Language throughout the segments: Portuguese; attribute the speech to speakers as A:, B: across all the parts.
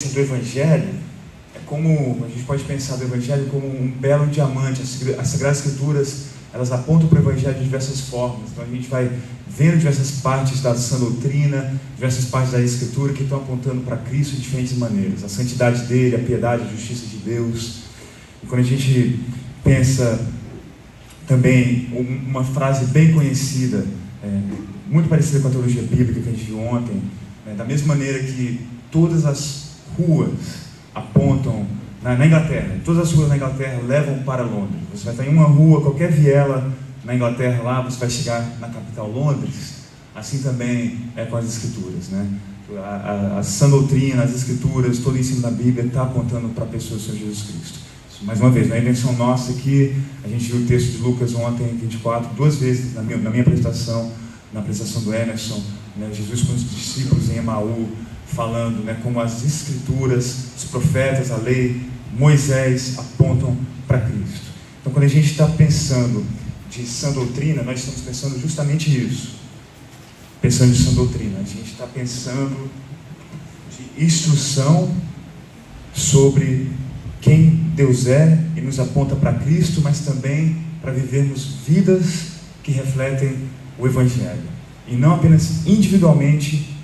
A: do Evangelho é como, a gente pode pensar do Evangelho como um belo diamante. As Sagradas Escrituras, elas apontam para o Evangelho de diversas formas. Então a gente vai vendo diversas partes da sã doutrina, diversas partes da Escritura que estão apontando para Cristo de diferentes maneiras. A santidade dele, a piedade, a justiça de Deus. E quando a gente pensa também uma frase bem conhecida, muito parecida com a teologia bíblica que a gente viu ontem, da mesma maneira que todas as ruas apontam na Inglaterra, todas as ruas na Inglaterra levam para Londres. Você vai estar em uma rua, qualquer viela na Inglaterra lá, você vai chegar na capital Londres. Assim também é com as Escrituras, né? A sã doutrina, as Escrituras, todo o ensino da Bíblia está apontando para a pessoa do Senhor Jesus Cristo. Mais uma vez, não é invenção nossa aqui. A gente viu o texto de Lucas ontem, 24, duas vezes na minha apresentação, na apresentação do Emerson, né? Jesus com os discípulos em Emaú, falando, né, como as Escrituras, os profetas, a lei, Moisés apontam para Cristo. Então, quando a gente está pensando de sã doutrina, nós estamos pensando justamente isso. Pensando em sã doutrina, a gente está pensando de instrução sobre quem Deus é e nos aponta para Cristo, mas também para vivermos vidas que refletem o Evangelho. E não apenas individualmente,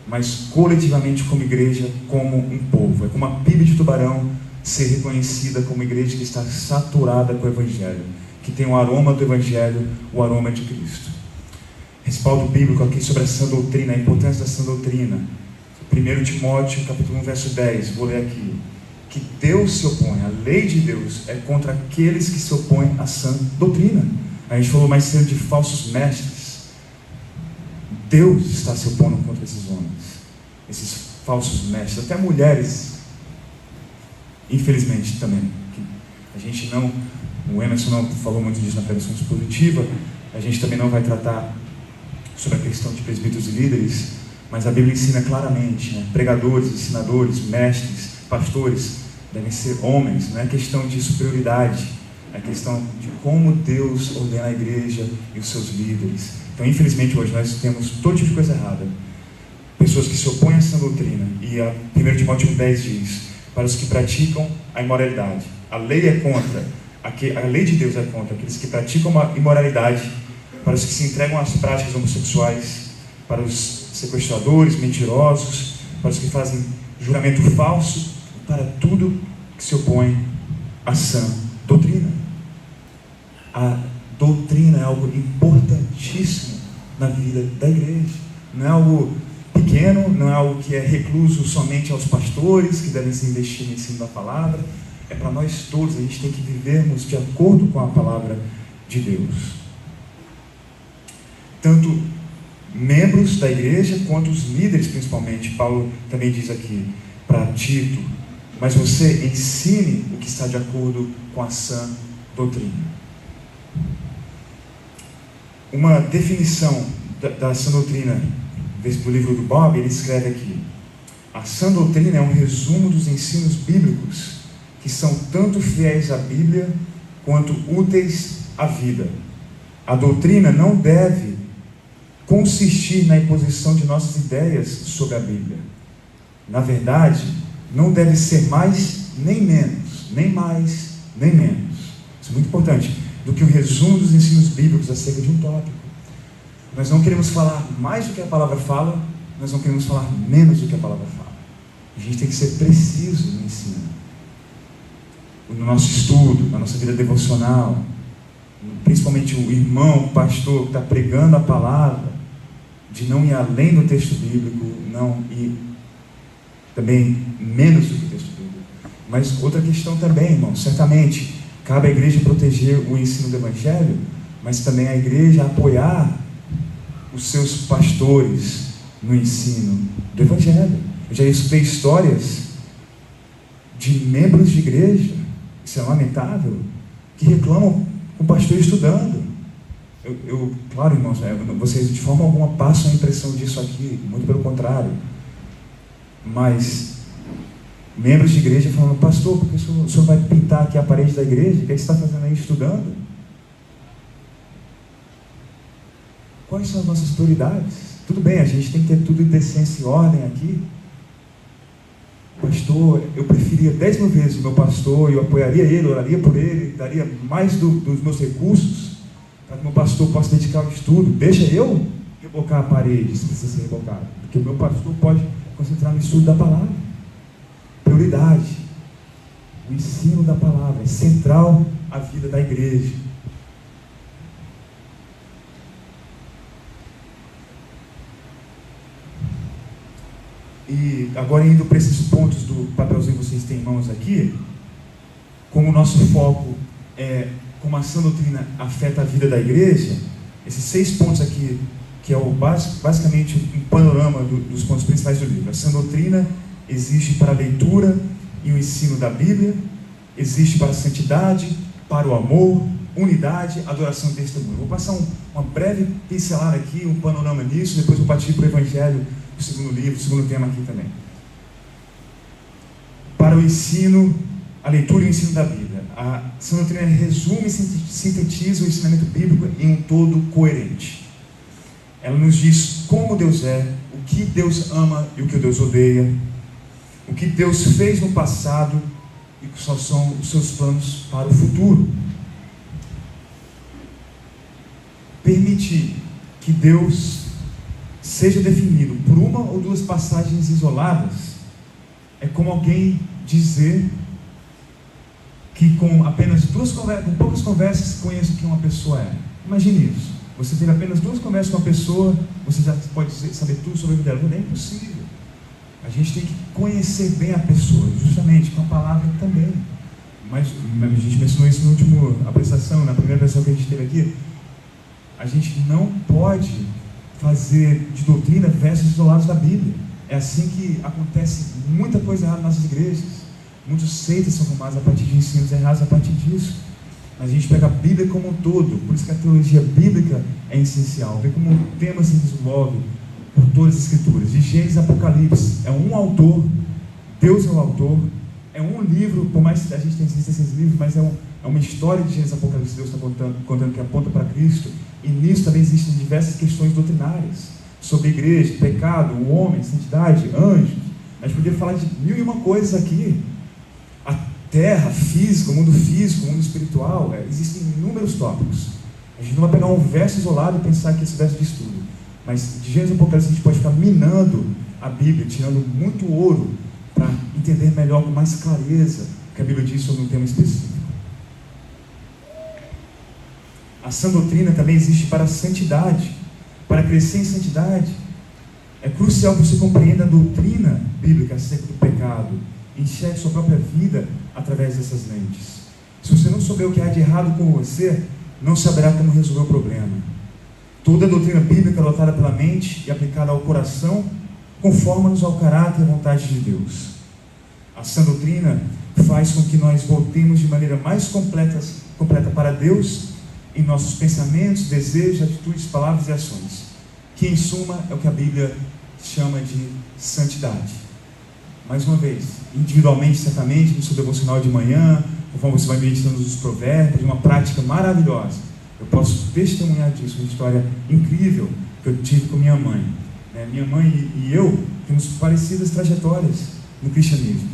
A: mas coletivamente como igreja, como um povo. É como a piba de tubarão ser reconhecida como igreja que está saturada com o Evangelho, que tem o aroma do Evangelho, o aroma de Cristo. Respaldo bíblico aqui sobre a sã doutrina, a importância da sã doutrina. 1 Timóteo, capítulo 1, verso 10, vou ler aqui. Que Deus se opõe, a lei de Deus é contra aqueles que se opõem à sã doutrina. A gente falou mais cedo de falsos mestres. Deus está se opondo contra esses homens, esses falsos mestres, até mulheres, infelizmente também. A gente não, o Emerson não falou muito disso na pregação expositiva, a gente também não vai tratar sobre a questão de presbíteros e líderes, mas a Bíblia ensina claramente, né? Pregadores, ensinadores, mestres, pastores devem ser homens. Não é questão de superioridade, é questão de como Deus ordena a igreja e os seus líderes. Então, infelizmente, hoje nós temos todo tipo de coisa errada. Pessoas que se opõem à sã doutrina. E a 1 Timóteo 1,10 diz: para os que praticam a imoralidade. A lei é contra, a lei de Deus é contra aqueles que praticam a imoralidade, para os que se entregam às práticas homossexuais, para os sequestradores, mentirosos, para os que fazem juramento falso, para tudo que se opõe à sã doutrina. A doutrina é algo importantíssimo na vida da igreja. Não é algo pequeno, não é algo que é recluso somente aos pastores, que devem se investir no ensino da palavra. É para nós todos. A gente tem que vivermos de acordo com a palavra de Deus. Tanto membros da igreja, quanto os líderes principalmente. Paulo também diz aqui para Tito: mas você ensine o que está de acordo com a sã doutrina. Uma definição da sã doutrina do livro do Bob, ele escreve aqui: a sã doutrina é um resumo dos ensinos bíblicos que são tanto fiéis à Bíblia quanto úteis à vida. A doutrina não deve consistir na imposição de nossas ideias sobre a Bíblia. Na verdade, não deve ser mais nem menos, nem mais nem menos. Isso é muito importante. Do que o resumo dos ensinos bíblicos acerca de um tópico. Nós não queremos falar mais do que a palavra fala, nós não queremos falar menos do que a palavra fala. A gente tem que ser preciso no ensino, no nosso estudo, na nossa vida devocional, principalmente o irmão, o pastor que está pregando a palavra, de não ir além do texto bíblico, não ir também menos do que o texto bíblico. Mas outra questão também, irmão, certamente cabe à igreja proteger o ensino do Evangelho, mas também a igreja apoiar os seus pastores no ensino do Evangelho. Eu já escutei histórias de membros de igreja, isso é lamentável, que reclamam com o pastor estudando. Claro, irmãos, vocês de forma alguma passam a impressão disso aqui, muito pelo contrário. Mas membros de igreja falando: pastor, porque o senhor vai pintar aqui a parede da igreja? O que é que você está fazendo aí estudando? Quais são as nossas prioridades? Tudo bem, a gente tem que ter tudo em decência e ordem aqui, pastor, eu preferia 10 mil vezes o meu pastor, eu apoiaria ele, oraria por ele, daria mais dos meus recursos para que o meu pastor possa dedicar ao estudo. Deixa eu rebocar a parede, se precisa ser rebocado, porque o meu pastor pode concentrar no estudo da palavra. Prioridade. O ensino da palavra é central à vida da igreja. E agora, indo para esses pontos do papelzinho que vocês têm em mãos aqui, como o nosso foco é como a sã doutrina afeta a vida da igreja, esses 6 pontos aqui, que é basicamente um panorama dos pontos principais do livro. A sã doutrina existe para a leitura e o ensino da Bíblia, existe para a santidade, para o amor, unidade, adoração e testemunho. Vou passar uma breve pincelada aqui, um panorama nisso, depois vou partir para o Evangelho, o segundo livro, o segundo tema aqui também. Para o ensino, a leitura e o ensino da Bíblia. A sã doutrina resume e sintetiza o ensinamento bíblico em um todo coerente. Ela nos diz como Deus é, o que Deus ama e o que Deus odeia, o que Deus fez no passado e quais são os seus planos para o futuro. Permitir que Deus seja definido por uma ou duas passagens isoladas é como alguém dizer que com apenas com poucas conversas conhece quem uma pessoa é. Imagine isso. Você teve apenas 2 conversas com uma pessoa, você já pode saber tudo sobre a vida dela. Não é impossível. A gente tem que conhecer bem a pessoa, justamente com a palavra também. Mas a gente mencionou isso na última apresentação, na primeira versão que a gente teve aqui. A gente não pode fazer de doutrina versos isolados da Bíblia. É assim que acontece muita coisa errada nas nossas igrejas. Muitos seitas são formados a partir de ensinos errados a partir disso. Mas a gente pega a Bíblia como um todo, por isso que a teologia bíblica é essencial. Vê como o tema se desenvolve por todas as escrituras. De Gênesis a Apocalipse, é um autor, Deus é o autor, é um livro, por mais que a gente tenha esses livros, mas é uma história de Gênesis e Apocalipse, Deus está contando que aponta para Cristo. E nisso também existem diversas questões doutrinárias, sobre a igreja, pecado, o homem, santidade, anjos. A gente poderia falar de 1001 coisas aqui. A terra, física, o mundo espiritual, existem inúmeros tópicos. A gente não vai pegar um verso isolado e pensar que esse verso diz tudo. Mas de Gênesis e Apocalipse a gente pode ficar minando a Bíblia, tirando muito ouro para entender melhor, com mais clareza, o que a Bíblia diz sobre um tema específico. A sã doutrina também existe para a santidade. Para crescer em santidade, é crucial que você compreenda a doutrina bíblica acerca do pecado e enxergue sua própria vida através dessas lentes. Se você não souber o que há de errado com você, não saberá como resolver o problema. Toda a doutrina bíblica é adotada pela mente e aplicada ao coração, conforma-nos ao caráter e à vontade de Deus. A sã doutrina faz com que nós voltemos de maneira mais completa para Deus em nossos pensamentos, desejos, atitudes, palavras e ações, que em suma é o que a Bíblia chama de santidade. Mais uma vez, individualmente, certamente, no seu devocional de manhã, conforme você vai meditando os provérbios, uma prática maravilhosa. Eu posso testemunhar disso, uma história incrível que eu tive com minha mãe. Minha mãe e eu temos parecidas trajetórias no cristianismo.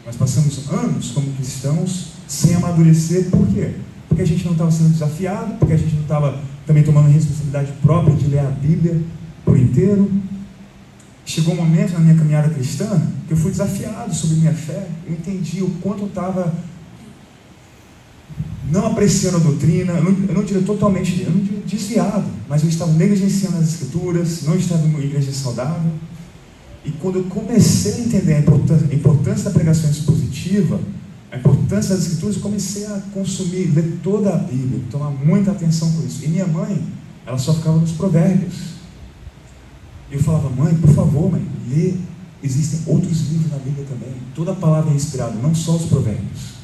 A: Nós passamos anos como cristãos sem amadurecer. Por quê? Porque a gente não estava sendo desafiado, porque a gente não estava também tomando responsabilidade própria de ler a Bíblia por inteiro. Chegou um momento na minha caminhada cristã que eu fui desafiado sobre minha fé. Eu entendi o quanto eu estava não apreciando a doutrina, eu não diria totalmente, eu não diria desviado, mas eu estava negligenciando as escrituras, não estava em uma igreja saudável. E quando eu comecei a entender a importância da pregação expositiva, a importância das escrituras, eu comecei a consumir, ler toda a Bíblia, tomar muita atenção com isso. E minha mãe, ela só ficava nos provérbios. E eu falava, mãe, por favor, mãe, lê, existem outros livros na Bíblia também. Toda a palavra é inspirada, não só os provérbios.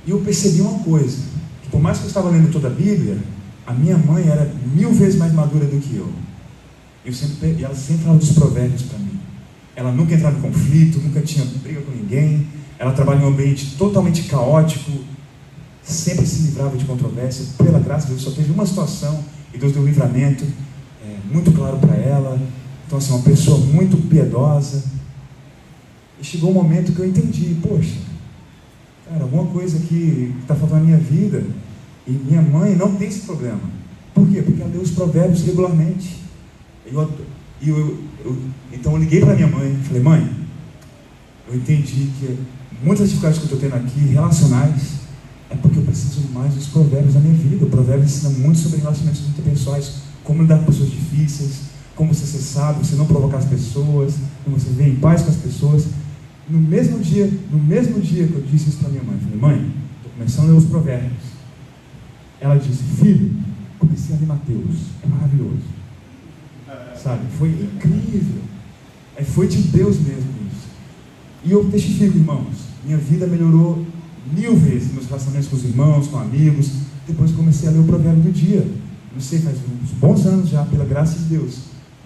A: E eu percebi uma coisa, que por mais que eu estava lendo toda a Bíblia, a minha mãe era 1000 vezes mais madura do que eu. E ela sempre falava dos provérbios para mim. Ela nunca entrava em conflito, nunca tinha briga com ninguém. Ela trabalha em um ambiente totalmente caótico, sempre se livrava de controvérsia. Pela graça de Deus, só teve uma situação e Deus deu um livramento muito claro para ela. Então, assim, uma pessoa muito piedosa. E chegou um momento que eu entendi, poxa, cara, alguma coisa que está faltando na minha vida, e minha mãe não tem esse problema. Por quê? Porque ela lê os provérbios regularmente. Então eu liguei para minha mãe e falei, mãe, eu entendi que muitas dificuldades que eu estou tendo aqui, relacionais, é porque eu preciso mais dos provérbios na minha vida. O provérbio ensina muito sobre relacionamentos interpessoais, como lidar com pessoas difíceis, como você ser sábio, você não provocar as pessoas, como você viver em paz com as pessoas. No mesmo dia que eu disse isso para minha mãe, eu falei, mãe, estou começando a ler os provérbios. Ela disse, filho, comecei a ler Mateus, é maravilhoso. Sabe, foi incrível. Foi de Deus mesmo isso. E eu testifico, irmãos, minha vida melhorou 1000 vezes, meus relacionamentos com os irmãos, com amigos, depois comecei a ler o provérbio do dia. Não sei, faz uns bons anos já, pela graça de Deus.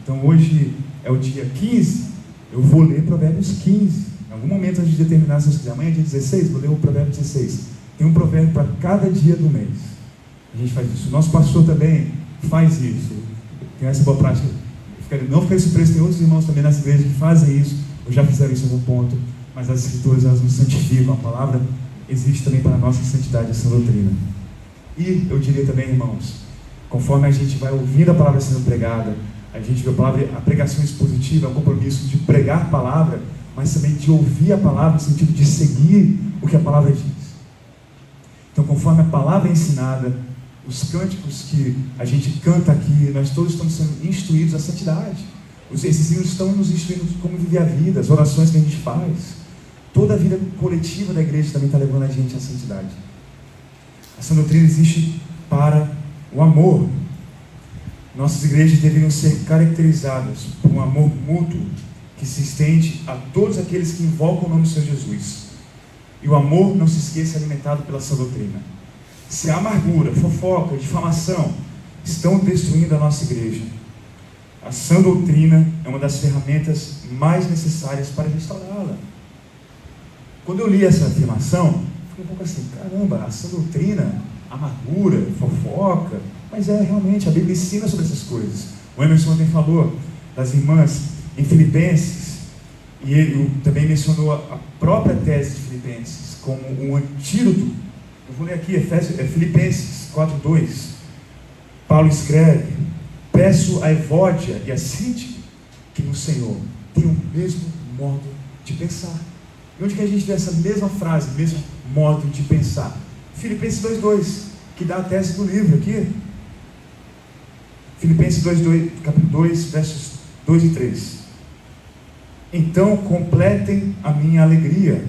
A: Então hoje é o dia 15, eu vou ler Provérbios 15. Em algum momento antes de terminar, se Deus quiser, amanhã é dia 16, vou ler o provérbio 16. Tem um provérbio para cada dia do mês. A gente faz isso. O nosso pastor também faz isso. Tem essa boa prática. Não fiquei surpreso, tem outros irmãos também nessa igreja que fazem isso, ou já fizeram isso em algum ponto, mas as escrituras, elas nos santificam. A palavra existe também para a nossa santidade, essa doutrina. E eu diria também, irmãos, conforme a gente vai ouvindo a palavra sendo pregada, a gente vê a pregação expositiva, é um compromisso de pregar a palavra, mas também de ouvir a palavra no sentido de seguir o que a palavra diz. Então, conforme a palavra é ensinada, os cânticos que a gente canta aqui, nós todos estamos sendo instruídos à santidade. Esses hinos estão nos instruindo como viver a vida, as orações que a gente faz. Toda a vida coletiva da igreja também está levando a gente à santidade. Essa doutrina existe para o amor. Nossas igrejas deveriam ser caracterizadas por um amor mútuo que se estende a todos aqueles que invocam o nome do Senhor Jesus. E o amor, não se esqueça, é alimentado pela sã doutrina. Se a amargura, fofoca, difamação estão destruindo a nossa igreja, a sã doutrina é uma das ferramentas mais necessárias para restaurá-la. Quando eu li essa afirmação, fiquei um pouco assim, caramba, a sã doutrina, amargura, fofoca, mas realmente, a Bíblia ensina sobre essas coisas. O Emerson ontem falou das irmãs em Filipenses, e ele também mencionou a própria tese de Filipenses como um antídoto. Eu vou ler aqui, Filipenses 4:2. Paulo escreve, peço a Evódia e a Síntique que no Senhor tenham o mesmo modo de pensar. E onde que a gente vê essa mesma frase, mesmo modo de pensar? Filipenses 2:2, que dá a tese do livro aqui. Filipenses 2:2, capítulo 2, versos 2 e 3. Então completem a minha alegria,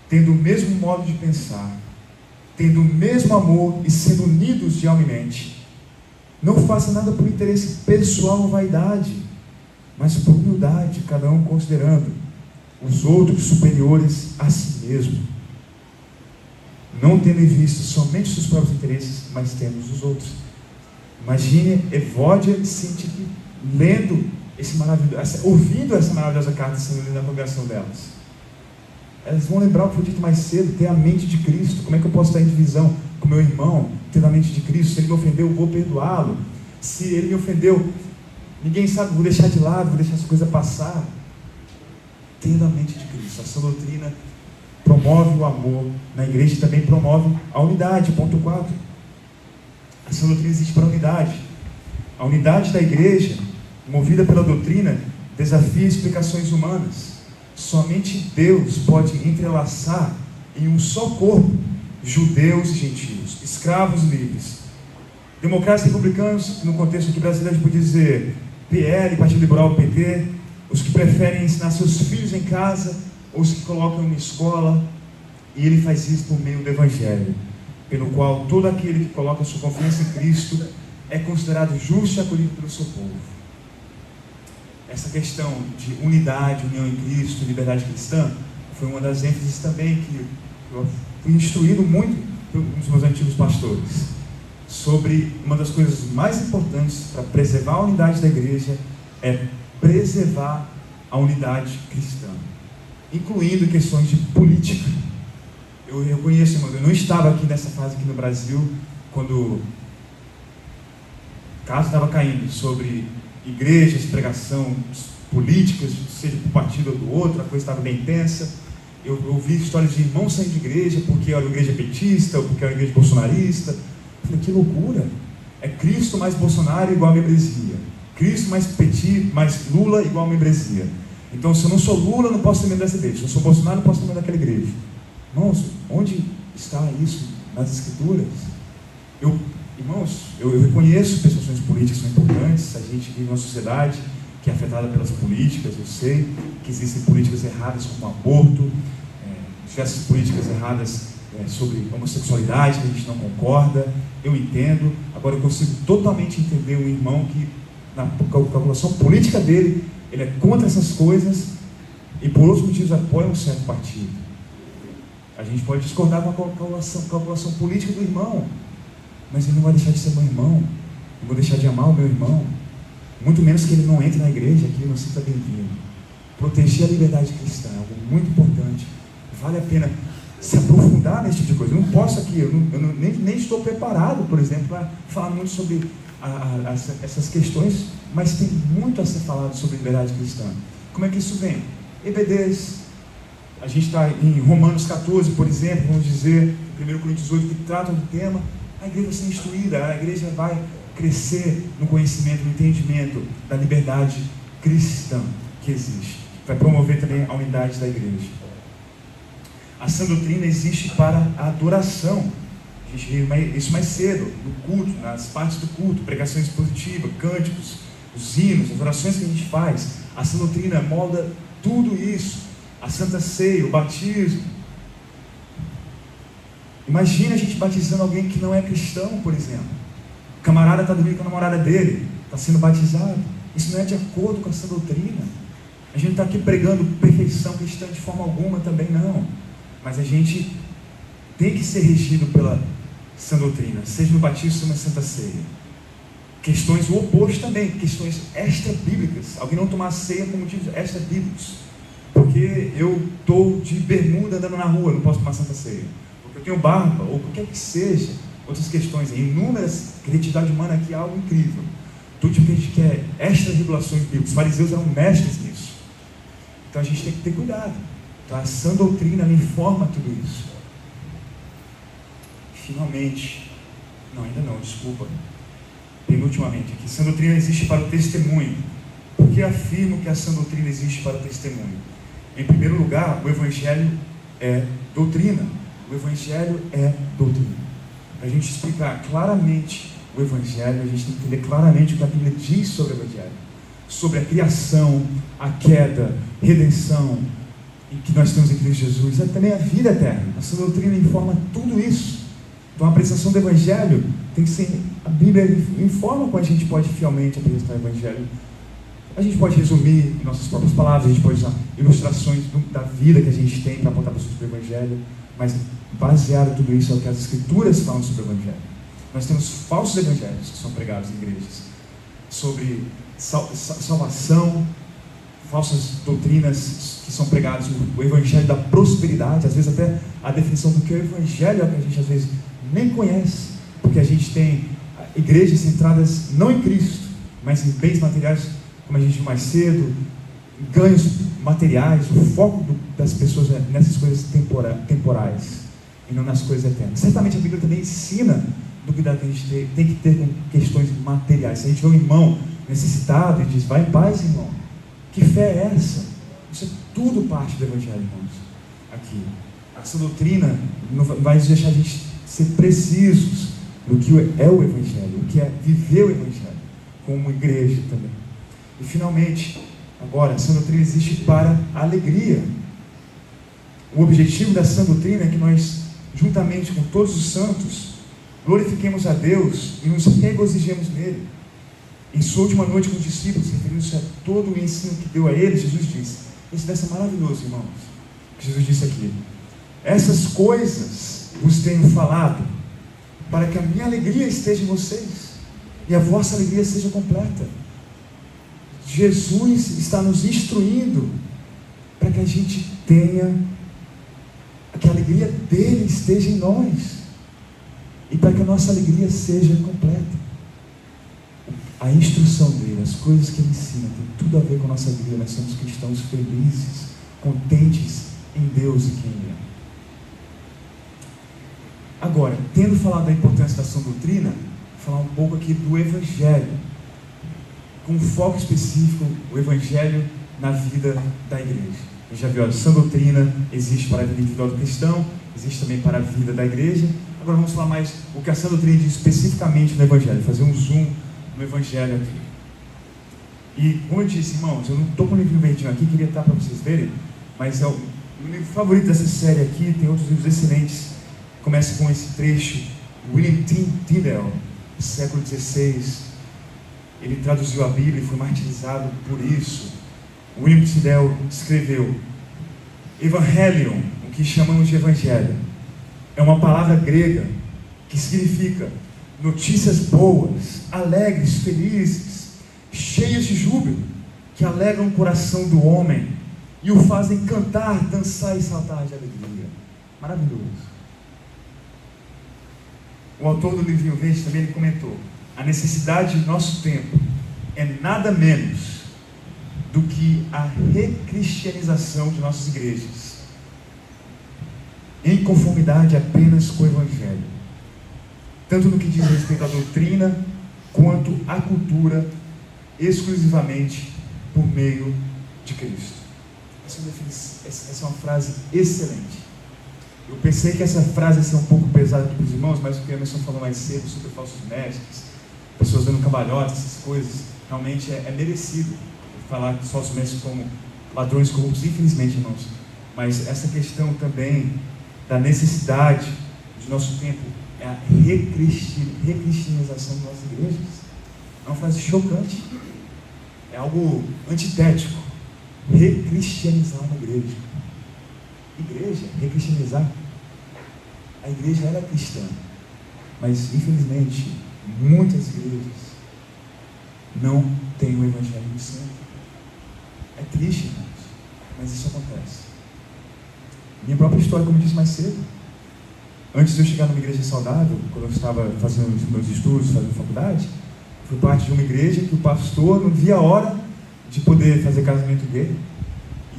A: tendo o mesmo modo de pensar, tendo o mesmo amor e sendo unidos de alma e mente. Não faça nada por interesse pessoal ou vaidade, mas por humildade, cada um considerando os outros superiores a si mesmo. Não tendo em vista somente os seus próprios interesses, mas tendo os outros. Imagine Evódia e Síntique ouvindo essa maravilhosa carta sendo lida na congregação delas. Elas vão lembrar o que foi dito mais cedo, ter a mente de Cristo. Como é que eu posso estar em divisão com meu irmão, tendo a mente de Cristo? Se ele me ofendeu, eu vou perdoá-lo. Se ele me ofendeu, ninguém sabe, vou deixar de lado, vou deixar essa coisa passar. Tendo a mente de Cristo. Essa doutrina promove o amor na igreja e também promove a unidade. Ponto 4. Essa doutrina existe para a unidade. A unidade da igreja, movida pela doutrina, desafia explicações humanas. Somente Deus pode entrelaçar em um só corpo judeus e gentios, escravos e livres, democratas e republicanos, no contexto aqui brasileiro a gente pode dizer PL, Partido Liberal, PT, os que preferem ensinar seus filhos em casa, ou os que colocam em escola, e ele faz isso por meio do Evangelho, pelo qual todo aquele que coloca sua confiança em Cristo é considerado justo e acolhido pelo seu povo. Essa questão de unidade, união em Cristo, liberdade cristã, foi uma das ênfases também que eu fui instruído muito pelos meus antigos pastores, sobre uma das coisas mais importantes para preservar a unidade da igreja, é preservar a unidade cristã, incluindo questões de política. Eu reconheço, irmão, eu não estava aqui nessa fase aqui no Brasil, quando o caso estava caindo sobre igrejas, pregação, políticas, seja por partido ou do outro, a coisa estava bem tensa. Eu ouvi histórias de irmãos saindo de igreja porque era uma igreja petista ou porque era uma igreja bolsonarista. Eu falei, que loucura! É Cristo mais Bolsonaro igual a membresia. Cristo mais Petit, mais Lula igual a membresia. Então, se eu não sou Lula, eu não posso ser membro dessa igreja. Se eu sou Bolsonaro, eu não posso ser membro daquela igreja. Irmãos, onde está isso nas Escrituras? Irmãos, eu reconheço que as questões políticas são importantes. A gente vive numa sociedade que é afetada pelas políticas. Eu sei que existem políticas erradas como aborto, diversas políticas erradas sobre homossexualidade que a gente não concorda. Eu entendo. Agora eu consigo totalmente entender um irmão que na calculação política dele, ele é contra essas coisas e por outros motivos apoia um certo partido. A gente pode discordar com a calculação política do irmão, mas ele não vai deixar de ser meu irmão. Eu vou deixar de amar o meu irmão, muito menos que ele não entre na igreja, que ele não se sinta bem-vindo. Proteger a liberdade cristã é algo muito importante. Vale a pena se aprofundar nesse tipo de coisa. Eu não posso aqui, nem estou preparado, por exemplo, para falar muito sobre essas questões, mas tem muito a ser falado sobre liberdade cristã. Como é que isso vem? EBDs. A gente está em Romanos 14, por exemplo, vamos dizer, 1 Coríntios 8, que tratam do tema. A igreja vai ser instruída, a igreja vai crescer no conhecimento, no entendimento da liberdade cristã que existe. Vai promover também a unidade da igreja. A sã doutrina existe para a adoração. A gente viu isso mais cedo, no culto, nas partes do culto, pregação expositiva, cânticos, os hinos, as orações que a gente faz. A sã doutrina molda tudo isso. A Santa Ceia, o batismo. Imagina a gente batizando alguém que não é cristão, por exemplo. O camarada está dormindo com a namorada dele, está sendo batizado. Isso não é de acordo com a sã doutrina. A gente está aqui pregando perfeição cristã de forma alguma também não. Mas a gente tem que ser regido pela sã doutrina, seja no batismo, seja na Santa Ceia. Questões, o oposto também, questões extra-bíblicas. Alguém não tomar ceia por motivos extra-bíblicos. Porque eu estou de bermuda andando na rua, não posso tomar Santa Ceia. Porque eu tenho barba, ou qualquer que seja, outras questões, inúmeras, criatividade humana aqui é algo incrível. Tudo que a gente quer, extra-regulações bíblicas. Os fariseus eram mestres nisso. Então a gente tem que ter cuidado. Então a sã doutrina informa tudo isso. Finalmente, não, ainda não, desculpa. Penultimamente aqui, sã doutrina existe para o testemunho. Por que afirmo que a sã doutrina existe para o testemunho? Em primeiro lugar, o Evangelho é doutrina. O Evangelho é doutrina. Para a gente explicar claramente o Evangelho, a gente tem que entender claramente o que a Bíblia diz sobre o Evangelho. Sobre a criação, a queda, redenção, e que nós temos em Cristo Jesus, e também a vida eterna. A sã doutrina informa tudo isso. Então a apresentação do Evangelho tem que ser, a Bíblia informa como a gente pode fielmente apresentar o Evangelho. A gente pode resumir em nossas próprias palavras, a gente pode usar ilustrações da vida que a gente tem para apontar para o Evangelho, mas baseado em tudo isso é o que as Escrituras falam sobre o Evangelho. Nós temos falsos evangelhos que são pregados em igrejas, sobre salvação, falsas doutrinas que são pregadas, o Evangelho da prosperidade, às vezes até a definição do que é o Evangelho é o que a gente às vezes nem conhece, porque a gente tem igrejas centradas não em Cristo, mas em bens materiais, como a gente viu mais cedo, ganhos materiais, o foco das pessoas é nessas coisas temporais e não nas coisas eternas. Certamente a Bíblia também ensina do cuidado que a gente tem que ter com questões materiais. Se a gente vê um irmão necessitado e diz, vai em paz, irmão, que fé é essa? Isso é tudo parte do Evangelho, irmãos. Aqui, essa doutrina não vai deixar a gente ser precisos no que é o Evangelho, o que é viver o Evangelho, como igreja também. E finalmente, agora, a sã doutrina existe para a alegria. O objetivo da sã doutrina é que nós, juntamente com todos os santos, glorifiquemos a Deus e nos regozijemos nele. Em sua última noite com os discípulos, referindo-se a todo o ensino que deu a eles, Jesus disse, esse verso é maravilhoso, irmãos, que Jesus disse aqui, essas coisas vos tenho falado, para que a minha alegria esteja em vocês, e a vossa alegria seja completa. Jesus está nos instruindo, para que a gente tenha, que a alegria dele esteja em nós, e para que a nossa alegria seja completa. A instrução dele, as coisas que ele ensina, tem tudo a ver com a nossa vida. Nós somos cristãos felizes, contentes em Deus e quem Ele é. Agora, tendo falado da importância da sã doutrina, vou falar um pouco aqui do Evangelho, com foco específico, o Evangelho na vida da igreja. A gente já viu, a sã doutrina existe para a vida individual do cristão, existe também para a vida da igreja. Agora vamos falar mais o que a sã doutrina diz especificamente no Evangelho, fazer um zoom no Evangelho aqui. E como eu disse, irmãos, eu não estou com o livro verdinho aqui, queria estar para vocês verem, mas é o meu livro favorito dessa série aqui. Tem outros livros excelentes. Começa com esse trecho. William Tyndale, do século XVI, ele traduziu a Bíblia e foi martirizado por isso. William Tyndale escreveu: Evangelion, o que chamamos de Evangelho, é uma palavra grega que significa notícias boas, alegres, felizes, cheias de júbilo, que alegram o coração do homem e o fazem cantar, dançar e saltar de alegria. Maravilhoso. O autor do livrinho verde também ele comentou: a necessidade do nosso tempo é nada menos do que a recristianização de nossas igrejas, em conformidade apenas com o Evangelho, tanto no que diz respeito à doutrina, quanto à cultura, exclusivamente por meio de Cristo. Essa é uma frase excelente. Eu pensei que essa frase ia ser um pouco pesada para os irmãos, mas o que a Emerson falou mais cedo sobre falsos mestres, pessoas dando cambalhotas, essas coisas, realmente é merecido falar que falsos mestres como ladrões corruptos, infelizmente, irmãos. Mas essa questão também da necessidade de nosso tempo é a recristianização de nossas igrejas. É uma frase chocante, é algo antitético. Recristianizar uma igreja. Igreja, recristianizar. A igreja era cristã, mas infelizmente muitas igrejas não têm o Evangelho no centro. É triste, irmãos, mas isso acontece. Minha própria história, como eu disse mais cedo, antes de eu chegar numa igreja saudável, quando eu estava fazendo os meus estudos, fazendo faculdade, fui parte de uma igreja que o pastor não via a hora de poder fazer casamento gay.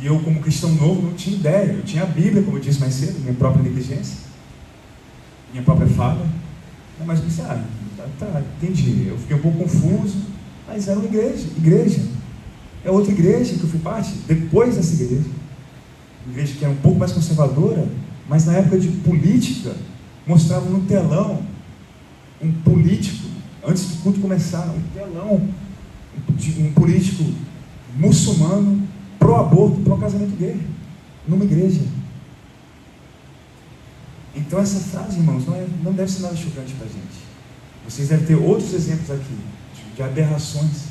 A: E eu, como cristão novo, não tinha ideia. Eu tinha a Bíblia, como eu disse mais cedo, minha própria negligência, minha própria falha. Mas eu pensei, entendi. Eu fiquei um pouco confuso, mas era uma igreja. É outra igreja que eu fui parte, depois dessa igreja. Uma igreja que era um pouco mais conservadora, mas na época de política, mostrava no telão um político, antes do culto começar, um telão de um político muçulmano, pró-aborto, pró-casamento gay, numa igreja. Então essa frase, irmãos, não deve ser nada chocante para a gente. Vocês devem ter outros exemplos aqui, de aberrações,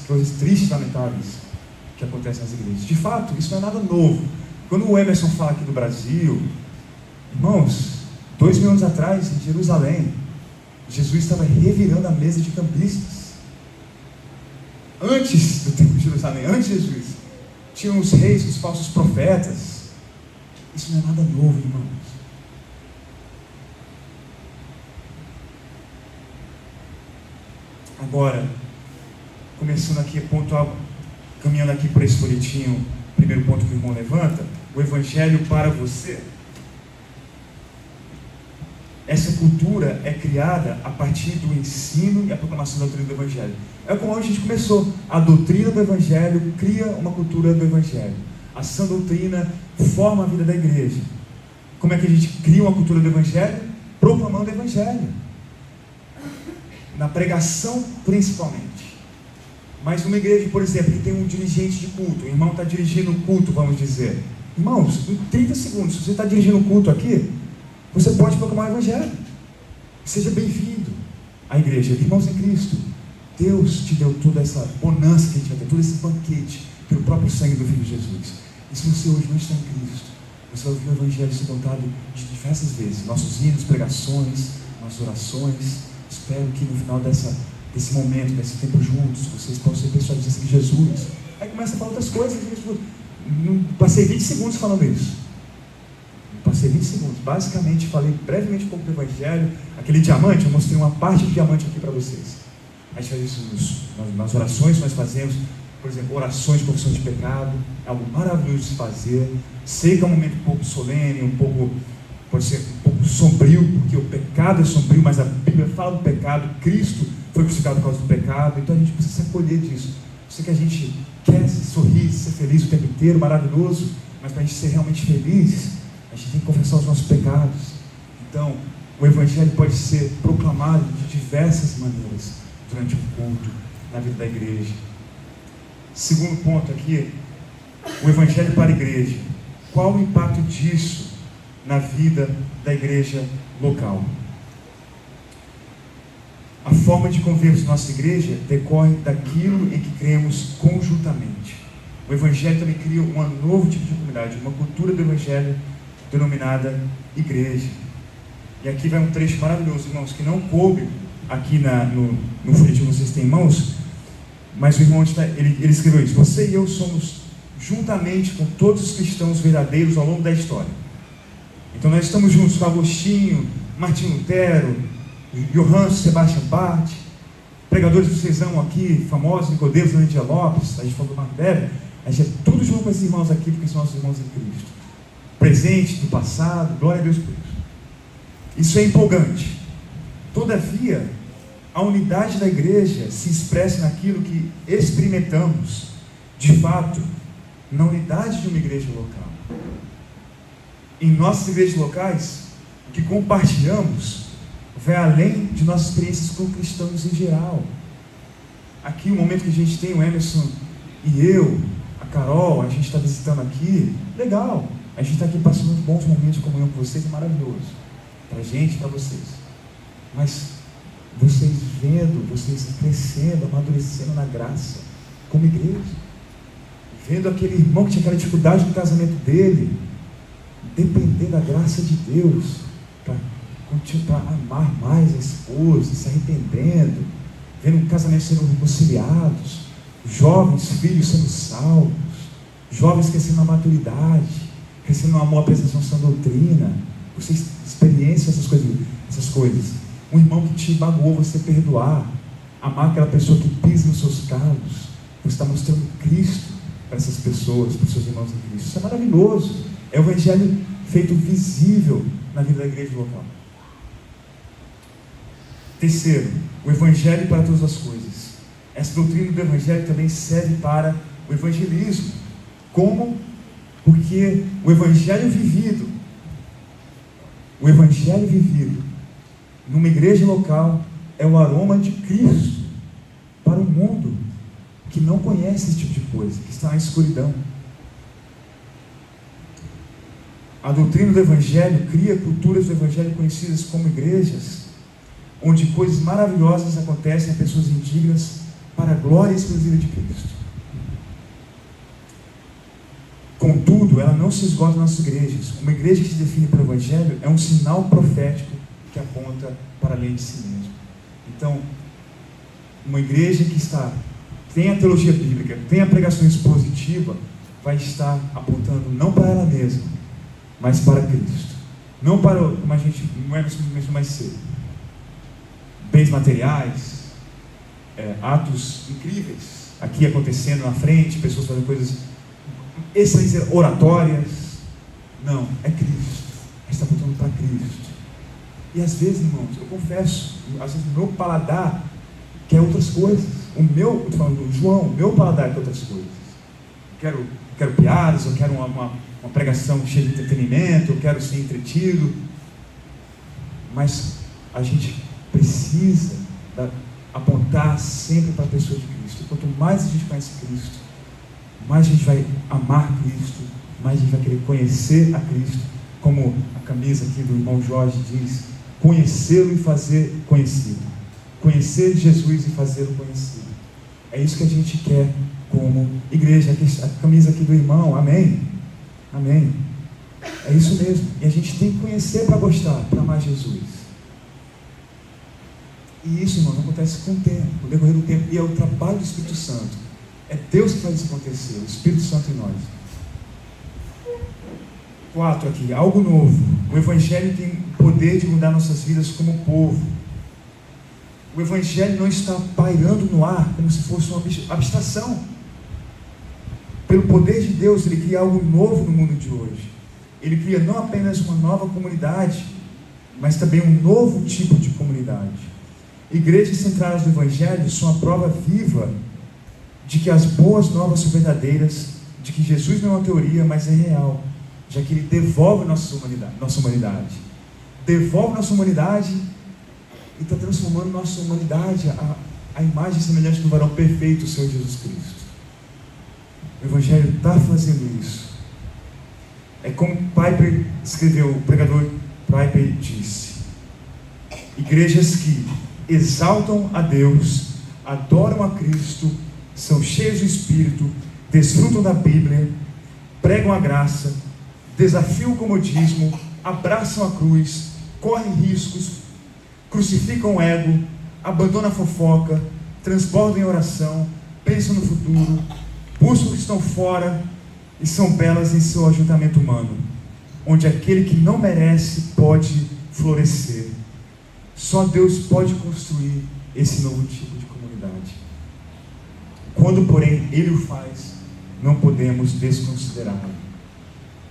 A: coisas tristes, lamentáveis, que acontecem nas igrejas. De fato, isso não é nada novo. Quando o Emerson fala aqui do Brasil, irmãos, 2000 anos atrás, em Jerusalém, Jesus estava revirando a mesa de cambistas. Antes do tempo de Jerusalém, antes de Jesus, tinham os reis, os falsos profetas. Isso não é nada novo, irmãos. Agora, começando aqui, caminhando aqui por esse folhetinho, primeiro ponto que o irmão levanta, o Evangelho para você. Essa cultura é criada a partir do ensino e a proclamação da doutrina do Evangelho. É como a gente começou. A doutrina do Evangelho cria uma cultura do Evangelho. A sã doutrina forma a vida da igreja. Como é que a gente cria uma cultura do Evangelho? Proclamando o Evangelho. Na pregação, principalmente. Mas uma igreja, por exemplo, que tem um dirigente de culto, o irmão está dirigindo o culto, vamos dizer. Irmãos, em 30 segundos, se você está dirigindo o culto aqui, você pode proclamar o Evangelho. Seja bem-vindo à igreja. Irmãos em Cristo, Deus te deu toda essa bonança que a gente vai ter, todo esse banquete, pelo próprio sangue do Filho de Jesus. E se você hoje não está em Cristo, você vai ouvir o Evangelho ser contado diversas vezes. Nossos hinos, pregações, nossas orações. Espero que no final desse momento, desse tempo juntos, vocês possam ser persuadidos a seguir Jesus. Aí começa a falar outras coisas. Passei 20 segundos falando isso. Passei 20 segundos. Basicamente, falei brevemente um pouco do Evangelho. Aquele diamante, eu mostrei uma parte do diamante aqui para vocês. A gente faz isso nas orações que nós fazemos, por exemplo, orações de confissão de pecado, é algo maravilhoso de se fazer. Sei que é um momento um pouco solene, pode ser um pouco sombrio, porque o pecado é sombrio, mas a Bíblia fala do pecado, Cristo foi crucificado por causa do pecado, então a gente precisa se acolher disso. Eu sei que a gente quer sorrir, ser feliz o tempo inteiro, maravilhoso, mas para a gente ser realmente feliz, a gente tem que confessar os nossos pecados. Então, o Evangelho pode ser proclamado de diversas maneiras durante o culto, na vida da igreja. Segundo ponto aqui, o Evangelho para a igreja. Qual o impacto disso na vida da igreja local? A forma de convivermos na nossa igreja decorre daquilo em que cremos conjuntamente. O Evangelho também cria um novo tipo de comunidade, uma cultura do Evangelho denominada igreja. E aqui vai um trecho maravilhoso, irmãos, que não coube aqui no folhetim que vocês têm em mãos, mas o irmão ele escreveu isso: você e eu somos juntamente com todos os cristãos verdadeiros ao longo da história. Então nós estamos juntos com Agostinho, Martinho Lutero, Johann Sebastian Bach, pregadores que vocês amam aqui, famosos, Nicodemos, Anandia Lopes, a gente falou do Marco Weber. A gente é tudo junto com esses irmãos aqui, porque são nossos irmãos em Cristo. Presente, do passado, glória a Deus por isso. Isso é empolgante. Todavia, a unidade da igreja se expressa naquilo que experimentamos, de fato, na unidade de uma igreja local. Em nossas igrejas locais, o que compartilhamos vai além de nossas experiências com cristãos em geral. Aqui, o momento que a gente tem, o Emerson e eu, a Carol, a gente está visitando aqui, legal. A gente está aqui passando bons momentos de comunhão com vocês, é maravilhoso. Para a gente, para vocês. Mas vocês vendo, vocês crescendo, amadurecendo na graça, como igreja. Vendo aquele irmão que tinha aquela dificuldade no casamento dele, depender da graça de Deus, para amar mais a esposa, se arrependendo, vendo casamentos sendo reconciliados, jovens filhos sendo salvos, jovens crescendo na maturidade, crescendo no amor à prestação da doutrina. Vocês experienciam essas coisas. Um irmão que te magoou, você perdoar, amar aquela pessoa que pisa nos seus carros, você está mostrando Cristo para essas pessoas, para os seus irmãos em Cristo. Isso é maravilhoso. É o Evangelho feito visível na vida da igreja local. Terceiro, o Evangelho para todas as coisas. Essa doutrina do Evangelho também serve para o evangelismo. Como? Porque o Evangelho vivido numa igreja local é o aroma de Cristo para o mundo que não conhece esse tipo de coisa, que está na escuridão. A doutrina do Evangelho cria culturas do Evangelho conhecidas como igrejas, onde coisas maravilhosas acontecem a pessoas indignas para a glória exclusiva de Cristo. Contudo, ela não se esgota nas nossas igrejas. Uma igreja que se define pelo Evangelho é um sinal profético que aponta para além de si mesmo. Então, uma igreja que tem a teologia bíblica, tem a pregação expositiva, vai estar apontando não para ela mesma, mas para Cristo. Não para, como a gente mencionou mais cedo, bens materiais, atos incríveis aqui acontecendo na frente, pessoas fazendo coisas excelentes, oratórias. Não, é Cristo. A gente está apontando para Cristo. E às vezes, irmãos, eu confesso, às vezes o meu paladar quer outras coisas. Eu estou falando do João, o meu paladar quer outras coisas. Eu quero piadas, eu quero uma pregação cheia de entretenimento, eu quero ser entretido. Mas a gente precisa apontar sempre para a pessoa de Cristo. Quanto mais a gente conhece Cristo, mais a gente vai amar Cristo, mais a gente vai querer conhecer a Cristo, como a camisa aqui do irmão Jorge diz: conhecê-lo e fazer conhecido. Conhecer Jesus e fazê-lo conhecido. É isso que a gente quer como igreja. A camisa aqui do irmão, amém? Amém. É isso mesmo. E a gente tem que conhecer para gostar, para amar Jesus. E isso, irmão, não acontece com o tempo, com o decorrer do tempo. E é o trabalho do Espírito Santo. É Deus que faz isso acontecer, o Espírito Santo em nós. 4 aqui, algo novo. O Evangelho tem o poder de mudar nossas vidas como povo. O Evangelho não está pairando no ar como se fosse uma abstração. Pelo poder de Deus, Ele cria algo novo no mundo de hoje. Ele cria não apenas uma nova comunidade, mas também um novo tipo de comunidade. Igrejas centradas no Evangelho são a prova viva de que as boas novas são verdadeiras, de que Jesus não é uma teoria, mas é real, já que Ele devolve nossa humanidade. Devolve nossa humanidade e está transformando nossa humanidade à imagem semelhante do varão perfeito, o Senhor Jesus Cristo. O Evangelho está fazendo isso. É como Piper escreveu, o pregador Piper disse: igrejas que exaltam a Deus, adoram a Cristo, são cheios do Espírito, desfrutam da Bíblia, pregam a graça, desafiam o comodismo, abraçam a cruz, correm riscos, crucificam o ego, abandonam a fofoca, transbordam em oração, pensam no futuro, buscam o que estão fora e são belas em seu ajuntamento humano, onde aquele que não merece pode florescer. Só Deus pode construir esse novo tipo de comunidade. Quando, porém, Ele o faz, não podemos desconsiderá-lo.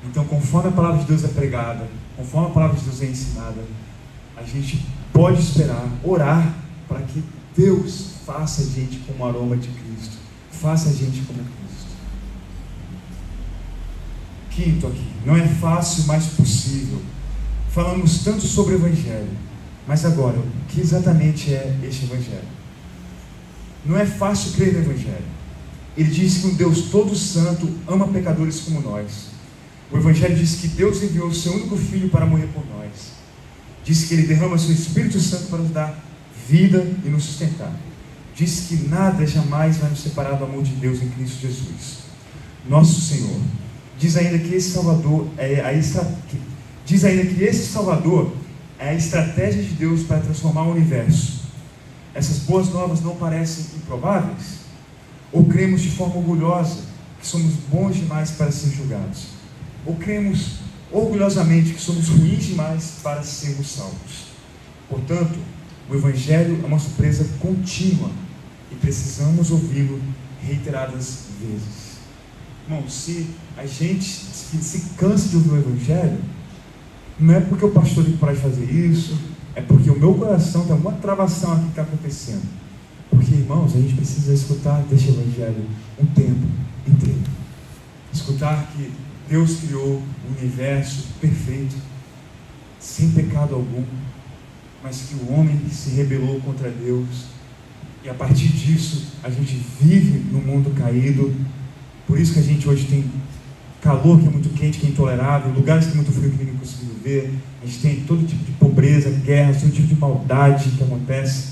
A: Então, conforme a palavra de Deus é pregada, conforme a palavra de Deus é ensinada, a gente pode esperar, orar, para que Deus faça a gente como o aroma de Cristo, faça a gente como Cristo. Quinto aqui, não é fácil, mas possível. Falamos tanto sobre o Evangelho, mas agora, o que exatamente é este Evangelho? Não é fácil crer no Evangelho. Ele diz que um Deus todo santo ama pecadores como nós. O Evangelho diz que Deus enviou o seu único Filho para morrer por nós. Diz que Ele derrama seu Espírito Santo para nos dar vida e nos sustentar. Diz que nada jamais vai nos separar do amor de Deus em Cristo Jesus, nosso Senhor. Diz ainda que esse Salvador é a estratégia de Deus para transformar o universo. Essas boas novas não parecem improváveis? Ou cremos de forma orgulhosa que somos bons demais para ser julgados? Ou cremos orgulhosamente que somos ruins demais para sermos salvos? Portanto, o Evangelho é uma surpresa contínua e precisamos ouvi-lo reiteradas vezes. Irmão, se a gente se cansa de ouvir o Evangelho, não é porque o pastor tem que parar de fazer isso, é porque o meu coração tem alguma travação aqui que está acontecendo. Porque, irmãos, a gente precisa escutar deste Evangelho um tempo inteiro. Escutar que Deus criou o universo perfeito, sem pecado algum, mas que o homem se rebelou contra Deus, e a partir disso a gente vive no mundo caído. Por isso que a gente hoje tem calor que é muito quente, que é intolerável, lugares que é muito frio que ninguém consegue viver. A gente tem todo tipo de pobreza, guerra, todo tipo de maldade que acontece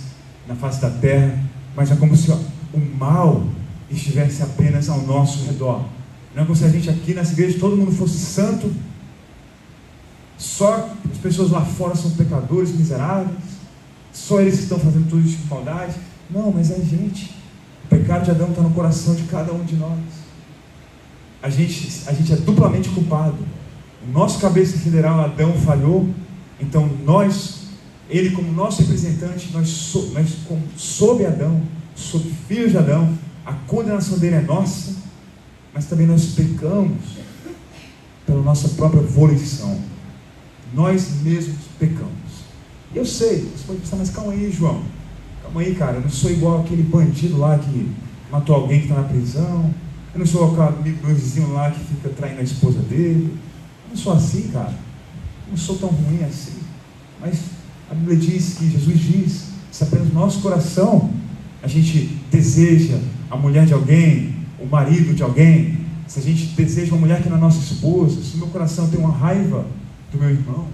A: na face da terra, mas é como se o mal estivesse apenas ao nosso redor. Não é como se a gente aqui nessa igreja todo mundo fosse santo, só as pessoas lá fora são pecadores, miseráveis, só eles estão fazendo todo tipo de maldade. Não, mas é a gente. O pecado de Adão está no coração de cada um de nós. A gente é duplamente culpado. O nosso cabeça federal, Adão, falhou. Então ele como nosso representante, nós sob Adão, sob filhos de Adão, a condenação dele é nossa, mas também nós pecamos pela nossa própria volição. Nós mesmos pecamos. Eu sei, você pode pensar, mas calma aí, João. Calma aí, cara, eu não sou igual aquele bandido lá que matou alguém que está na prisão. Eu não sou aquele amigo do meu vizinho lá que fica traindo a esposa dele. Eu não sou assim, cara. Eu não sou tão ruim assim. Mas a Bíblia diz que Jesus diz, se apenas no nosso coração a gente deseja a mulher de alguém, o marido de alguém, se a gente deseja uma mulher que não é nossa esposa, se no meu coração tem uma raiva do meu irmão,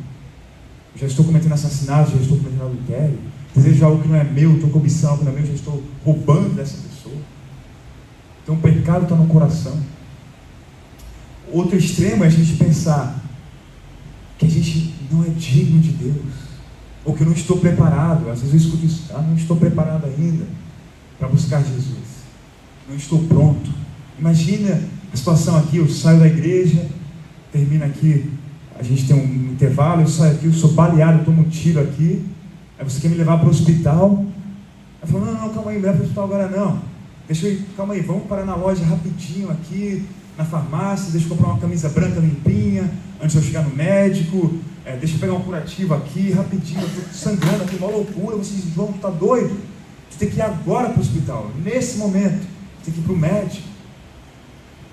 A: já estou cometendo assassinato, já estou cometendo adultério, desejo algo que não é meu, estou cobiçando algo que não é meu, já estou roubando dessa pessoa. Então o pecado está no coração. Outro extremo é a gente pensar que a gente não é digno de Deus, ou que eu não estou preparado. Às vezes eu escuto isso, não estou preparado ainda para buscar Jesus, não estou pronto. Imagina a situação aqui, eu saio da igreja, termina aqui, a gente tem um intervalo, eu saio aqui, eu sou baleado, eu tomo um tiro aqui, aí você quer me levar para o hospital, Ela falou, não, calma aí, não leva para o hospital agora não. Deixa eu ir, calma aí, vamos parar na loja rapidinho aqui, na farmácia, deixa eu comprar uma camisa branca limpinha, antes de eu chegar no médico, deixa eu pegar um curativo aqui, rapidinho, eu estou sangrando aqui, uma loucura. Você diz, João, tu está doido? Tu tem que ir agora para o hospital, nesse momento, tu tem que ir para o médico.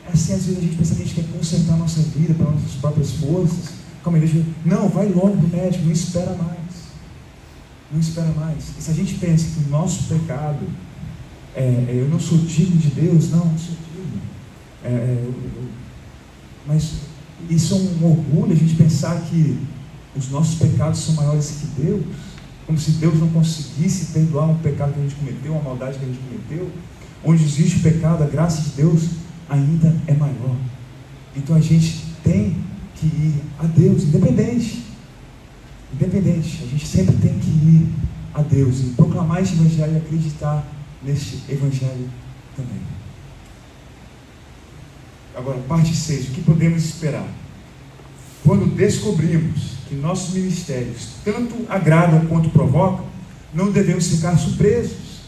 A: É assim, às vezes a gente pensa que a gente quer consertar a nossa vida pelas nossas próprias forças. Calma aí, não, vai logo para o médico, não espera mais. Não espera mais. E se a gente pensa que o nosso pecado, eu não sou digno de Deus, não sou digno. Mas isso é um orgulho, a gente pensar que os nossos pecados são maiores que Deus, como se Deus não conseguisse perdoar um pecado que a gente cometeu, uma maldade que a gente cometeu. Onde existe pecado, a graça de Deus ainda é maior. Então a gente tem que ir a Deus, independente, a gente sempre tem que ir a Deus e proclamar este evangelho e acreditar neste evangelho também. Agora, parte 6, o que podemos esperar? Quando descobrimos que nossos ministérios tanto agradam quanto provocam, não devemos ficar surpresos.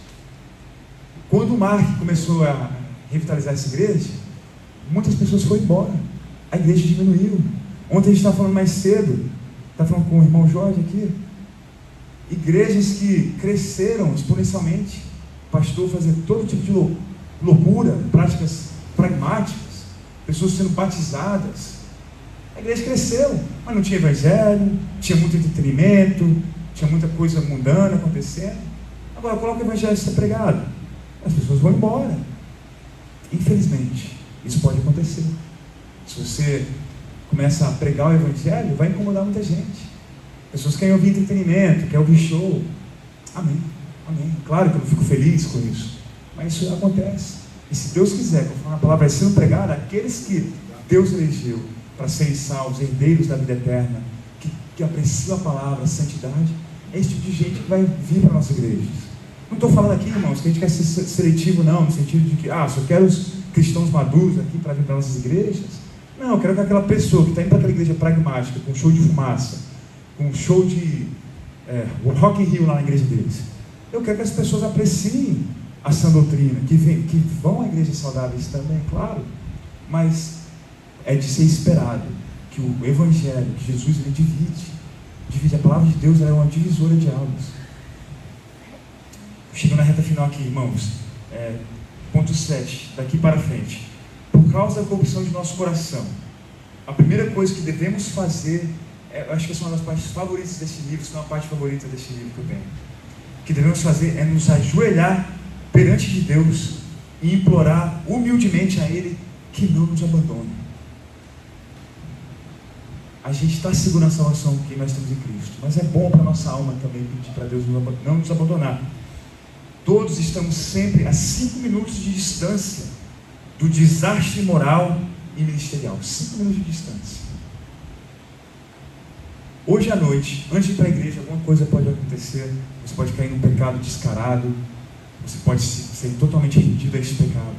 A: Quando o Mark começou a revitalizar essa igreja, muitas pessoas foram embora, a igreja diminuiu. Ontem a gente estava falando mais cedo, estava falando com o irmão Jorge aqui, igrejas que cresceram exponencialmente, o pastor fazia todo tipo de loucura, práticas pragmáticas, pessoas sendo batizadas. A igreja cresceu, mas não tinha evangelho, tinha muito entretenimento, tinha muita coisa mundana acontecendo. Agora coloca o evangelho a ser pregado, as pessoas vão embora. Infelizmente, isso pode acontecer. Se você começa a pregar o evangelho, vai incomodar muita gente. Pessoas querem ouvir entretenimento, querem ouvir show. Amém, amém. Claro que eu não fico feliz com isso, mas isso acontece. E se Deus quiser, conforme a palavra vai sendo pregada, aqueles que Deus elegeu para serem salvos, herdeiros da vida eterna, que apreciam a palavra, a santidade, é esse tipo de gente que vai vir para a nossa igreja. Não estou falando aqui, irmãos, que a gente quer ser seletivo, não, no sentido de que, só quero os cristãos maduros aqui para vir para nossas igrejas. Não, eu quero que aquela pessoa que está indo para aquela igreja pragmática, com show de fumaça, com show de Rock in Rio lá na igreja deles, eu quero que as pessoas apreciem a sã doutrina, que vão a igrejas saudáveis também, claro, mas é de ser esperado que o evangelho, que Jesus ele divide, a palavra de Deus é uma divisora de águas. Chegando na reta final aqui, irmãos, ponto 7, daqui para frente. Por causa da corrupção de nosso coração, a primeira coisa que devemos fazer, eu acho que essa é uma das partes favoritas deste livro, se não a parte favorita deste livro que eu tenho. O que devemos fazer é nos ajoelhar perante de Deus e implorar humildemente a Ele que não nos abandone. A gente está seguro na salvação porque nós estamos em Cristo, mas é bom para a nossa alma também pedir para Deus não nos abandonar. Todos estamos sempre a 5 minutos de distância do desastre moral e ministerial. 5 minutos de distância. Hoje à noite, antes de ir para a igreja, alguma coisa pode acontecer. Você pode cair num pecado descarado. Você pode ser totalmente rendido a esse pecado.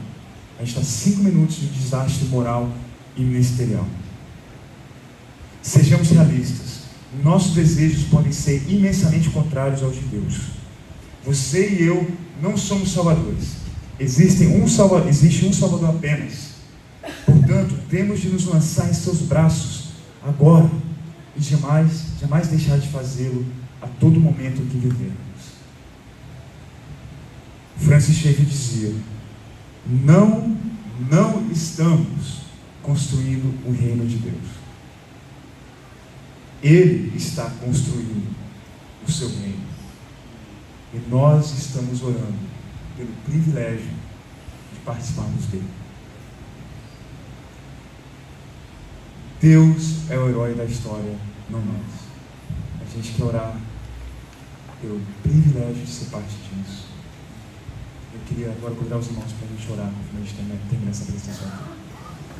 A: A gente está a 5 minutos de desastre moral e ministerial. Sejamos realistas. Nossos desejos podem ser imensamente contrários aos de Deus. Você e eu não somos salvadores. Existe um Salvador apenas. Portanto, temos de nos lançar em seus braços agora e jamais deixar de fazê-lo a todo momento que vivermos. Francis Schaeffer dizia: não estamos construindo o reino de Deus. Ele está construindo o seu reino. E nós estamos orando pelo privilégio de participarmos dele. Deus é o herói da história, não nós. A gente quer orar pelo privilégio de ser parte disso. Eu queria agora convidar os irmãos para a gente orar, para a gente terminar essa apresentação aqui.